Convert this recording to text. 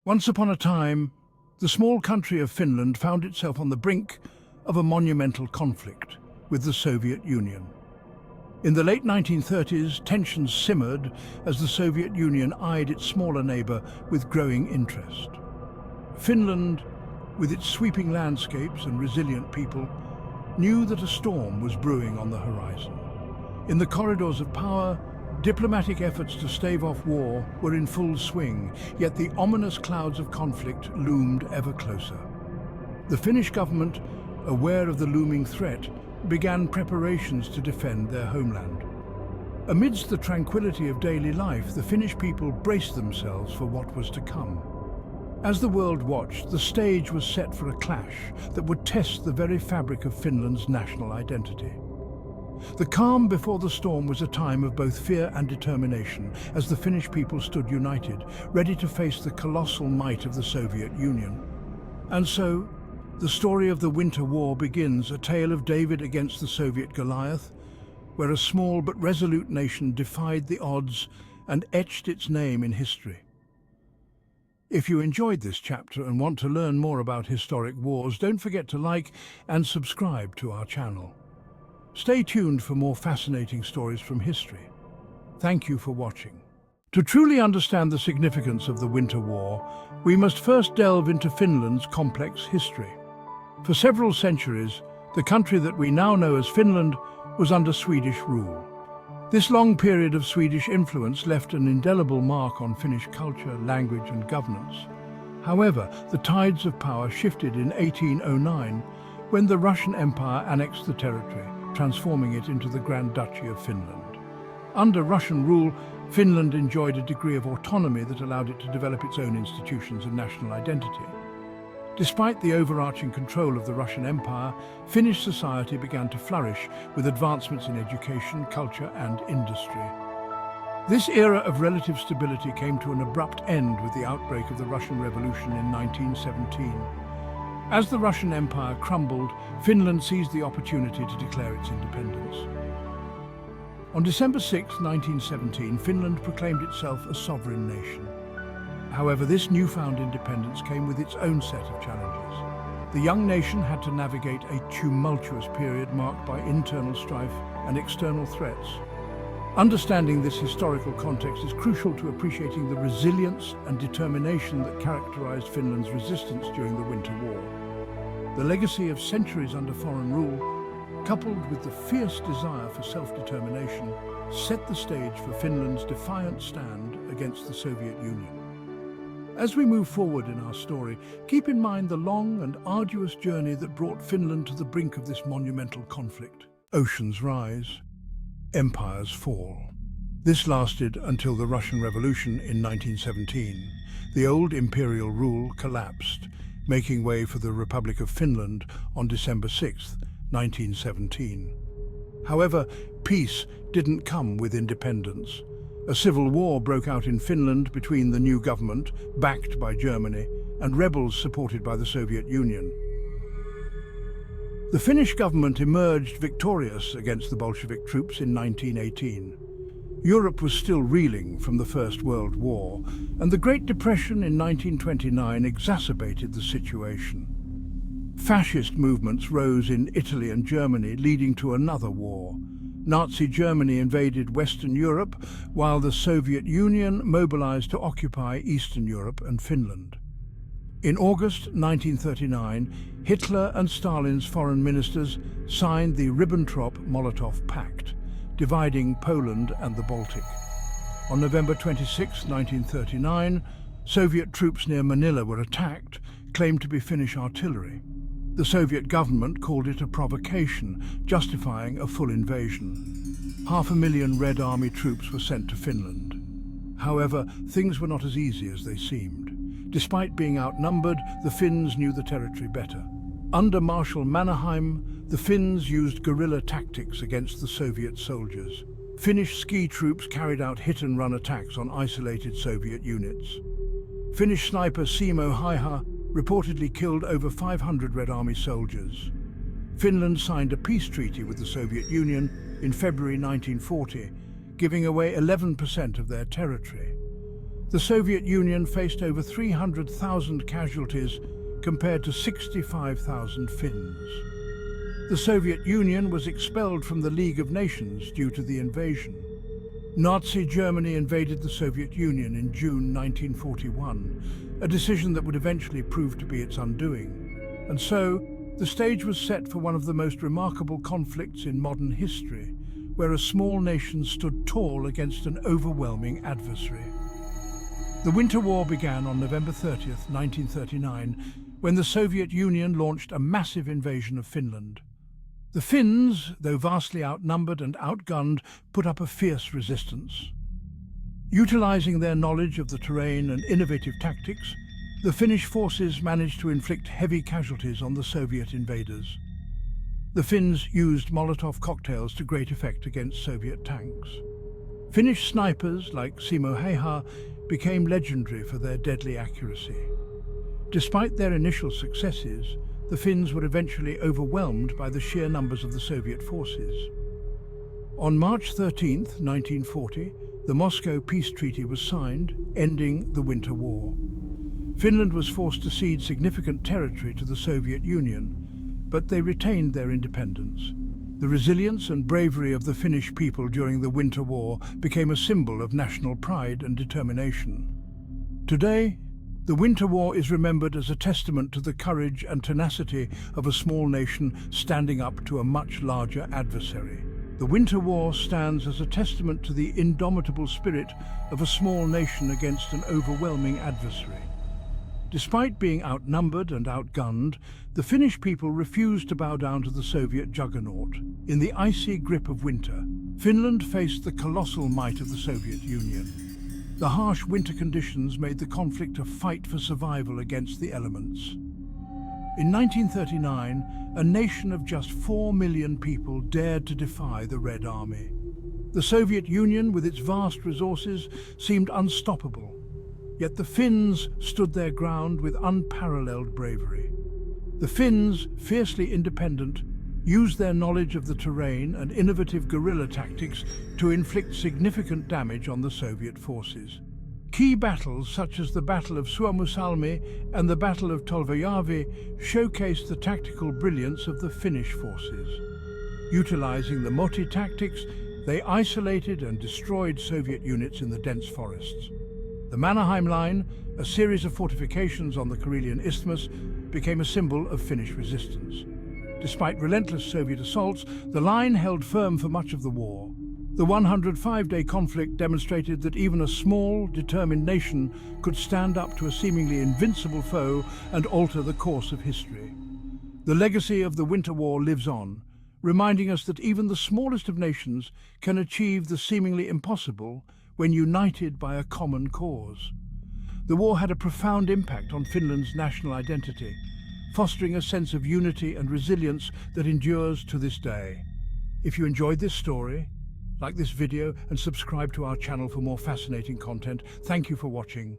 Once upon a time, the small country of Finland found itself on the brink of a monumental conflict with the Soviet Union. In the late 1930s, tensions simmered as the Soviet Union eyed its smaller neighbour with growing interest. Finland, with its sweeping landscapes and resilient people, knew that a storm was brewing on the horizon. In the corridors of power, diplomatic efforts to stave off war were in full swing, yet the ominous clouds of conflict loomed ever closer. The Finnish government, aware of the looming threat, began preparations to defend their homeland. Amidst the tranquility of daily life, the Finnish people braced themselves for what was to come. As the world watched, the stage was set for a clash that would test the very fabric of Finland's national identity. The calm before the storm was a time of both fear and determination as the Finnish people stood united, ready to face the colossal might of the Soviet Union. And so, the story of the Winter War begins, a tale of David against the Soviet Goliath, where a small but resolute nation defied the odds and etched its name in history. If you enjoyed this chapter and want to learn more about historic wars, don't forget to like and subscribe to our channel. Stay tuned for more fascinating stories from history. Thank you for watching. To truly understand the significance of the Winter War, we must first delve into Finland's complex history. For several centuries, the country that we now know as Finland was under Swedish rule. This long period of Swedish influence left an indelible mark on Finnish culture, language and governance. However, the tides of power shifted in 1809 when the Russian Empire annexed the territory, transforming it into the Grand Duchy of Finland. Under Russian rule, Finland enjoyed a degree of autonomy that allowed it to develop its own institutions and national identity. Despite the overarching control of the Russian Empire, Finnish society began to flourish with advancements in education, culture and industry. This era of relative stability came to an abrupt end with the outbreak of the Russian Revolution in 1917. As the Russian Empire crumbled, Finland seized the opportunity to declare its independence. On December 6, 1917, Finland proclaimed itself a sovereign nation. However, this newfound independence came with its own set of challenges. The young nation had to navigate a tumultuous period marked by internal strife and external threats. Understanding this historical context is crucial to appreciating the resilience and determination that characterized Finland's resistance during the Winter War. The legacy of centuries under foreign rule, coupled with the fierce desire for self-determination, set the stage for Finland's defiant stand against the Soviet Union. As we move forward in our story, keep in mind the long and arduous journey that brought Finland to the brink of this monumental conflict. Oceans rise, empires fall. This lasted until the Russian Revolution in 1917. The old imperial rule collapsed, making way for the Republic of Finland on December 6, 1917. However, peace didn't come with independence. A civil war broke out in Finland between the new government, backed by Germany, and rebels supported by the Soviet Union. The Finnish government emerged victorious against the Bolshevik troops in 1918. Europe was still reeling from the First World War, and the Great Depression in 1929 exacerbated the situation. Fascist movements rose in Italy and Germany, leading to another war. Nazi Germany invaded Western Europe, while the Soviet Union mobilized to occupy Eastern Europe and Finland. In August 1939, Hitler and Stalin's foreign ministers signed the Ribbentrop-Molotov Pact, dividing Poland and the Baltic. On November 26, 1939, Soviet troops near Manila were attacked, claimed to be Finnish artillery. The Soviet government called it a provocation, justifying a full invasion. 500,000 Red Army troops were sent to Finland. However, things were not as easy as they seemed. Despite being outnumbered, the Finns knew the territory better. Under Marshal Mannerheim, the Finns used guerrilla tactics against the Soviet soldiers. Finnish ski troops carried out hit-and-run attacks on isolated Soviet units. Finnish sniper Simo Haiha reportedly killed over 500 Red Army soldiers. Finland signed a peace treaty with the Soviet Union in February 1940, giving away 11% of their territory. The Soviet Union faced over 300,000 casualties compared to 65,000 Finns. The Soviet Union was expelled from the League of Nations due to the invasion. Nazi Germany invaded the Soviet Union in June 1941, a decision that would eventually prove to be its undoing. And so, the stage was set for one of the most remarkable conflicts in modern history, where a small nation stood tall against an overwhelming adversary. The Winter War began on November 30th, 1939, when the Soviet Union launched a massive invasion of Finland. The Finns, though vastly outnumbered and outgunned, put up a fierce resistance. Utilizing their knowledge of the terrain and innovative tactics, the Finnish forces managed to inflict heavy casualties on the Soviet invaders. The Finns used Molotov cocktails to great effect against Soviet tanks. Finnish snipers like Simo Häyhä became legendary for their deadly accuracy. Despite their initial successes, the Finns were eventually overwhelmed by the sheer numbers of the Soviet forces. On March 13, 1940, the Moscow Peace Treaty was signed, ending the Winter War. Finland was forced to cede significant territory to the Soviet Union, but they retained their independence. The resilience and bravery of the Finnish people during the Winter War became a symbol of national pride and determination. Today, the Winter War is remembered as a testament to the courage and tenacity of a small nation standing up to a much larger adversary. The Winter War stands as a testament to the indomitable spirit of a small nation against an overwhelming adversary. Despite being outnumbered and outgunned, the Finnish people refused to bow down to the Soviet juggernaut. In the icy grip of winter, Finland faced the colossal might of the Soviet Union. The harsh winter conditions made the conflict a fight for survival against the elements. In 1939, a nation of just 4 million people dared to defy the Red Army. The Soviet Union, with its vast resources, seemed unstoppable. Yet the Finns stood their ground with unparalleled bravery. The Finns, fiercely independent, used their knowledge of the terrain and innovative guerrilla tactics to inflict significant damage on the Soviet forces. Key battles such as the Battle of Suomussalmi and the Battle of Tolvajärvi showcased the tactical brilliance of the Finnish forces. Utilizing the Moti tactics, they isolated and destroyed Soviet units in the dense forests. The Mannerheim Line, a series of fortifications on the Karelian Isthmus, became a symbol of Finnish resistance. Despite relentless Soviet assaults, the line held firm for much of the war. The 105-day conflict demonstrated that even a small, determined nation could stand up to a seemingly invincible foe and alter the course of history. The legacy of the Winter War lives on, reminding us that even the smallest of nations can achieve the seemingly impossible when united by a common cause. The war had a profound impact on Finland's national identity, fostering a sense of unity and resilience that endures to this day. If you enjoyed this story, like this video and subscribe to our channel for more fascinating content. Thank you for watching.